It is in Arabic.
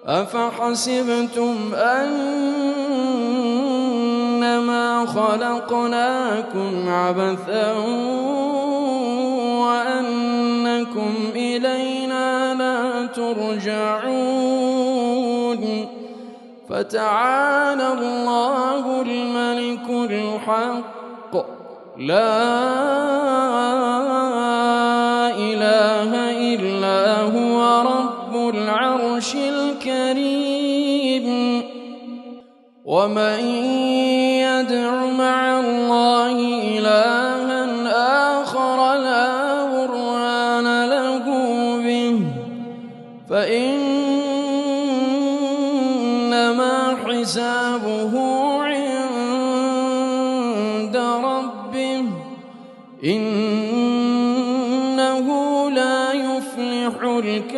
أفحسبتم أنما خلقناكم عبثا وأنكم إلينا لا ترجعون فتعالى الله الملك الحق لا إله إلا هو رب العرش الكريم ومن يدع مع الله إلها آخر لا برهان له به فإنما حسابه عند ربه إنه لا يفلح الكافرون.